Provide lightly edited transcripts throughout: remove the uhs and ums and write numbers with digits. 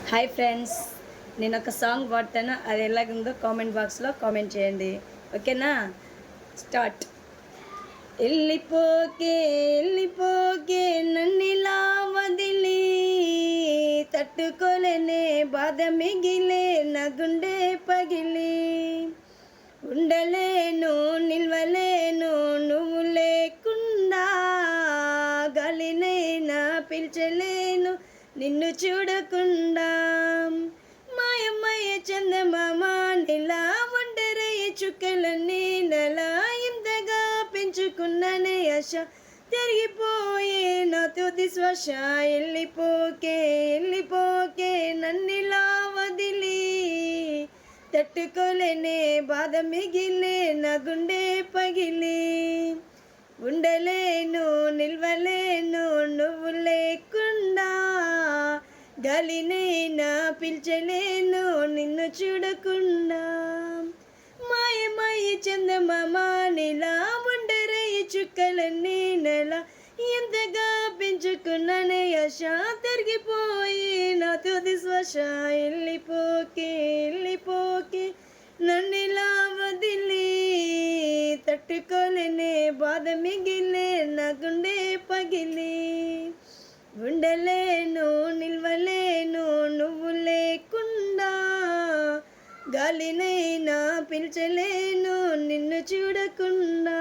Hi friends, నేను ఒక song పాడతాను. అది ఎలాగుందో కామెంట్ బాక్స్లో కామెంట్ చేయండి. ఓకేనా? స్టార్ట్. వెళ్ళిపోకే వెళ్ళిపోకే నన్నిలా వదిలి, తట్టుకోలేనే బాధ మిగిలే నా గుండె పగిలి, ఉండలేను నిల్వలేను నువ్వు లేకుండా, గాలినైనా పిలిచలేను నిన్ను చూడకుండా, మాయమయ్య చందమామ నెలా ఒంటరయ్య చుక్కలన్నీ నెలా ఇంతగా పెంచుకున్ననే ఆశ తిరిగిపోయే నా తుది శ్వాస. వెళ్ళిపోకే వెళ్ళిపోకే నన్నిలా వదిలి, తట్టుకోలేనే బాధ మిగిలే నా గుండె పగిలి, ఉండలేను నిల్వలేను నువ్వు లేకుండా, గాలినైనా పిలిచలేను నిన్ను చూడకుండా, మాయమాయి చందమామ నీలా ఒంటరయ్య చుక్కలన్నీ నెల ఎంతగా పెంచుకున్నానే ఆశ తిరిగిపోయి నా తుది శ్వాస. వెళ్ళిపోకే వెళ్ళిపోకే నన్నిలా వదిలి, తట్టుకోలేనే బాధ మిగిలే నా గుండె పగిలి, ఉండలేను నిల్వలేను నువ్వు లేకుండా, గాలినైనా పిలిచలేను నిన్ను చూడకుండా.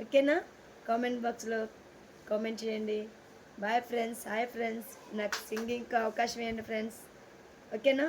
ఓకేనా? కామెంట్ బాక్స్లో కామెంట్ చేయండి. Bye friends, hi friends. నాకు సింగింగ్కి అవకాశం ఇవ్వండి ఫ్రెండ్స్. ఓకేనా?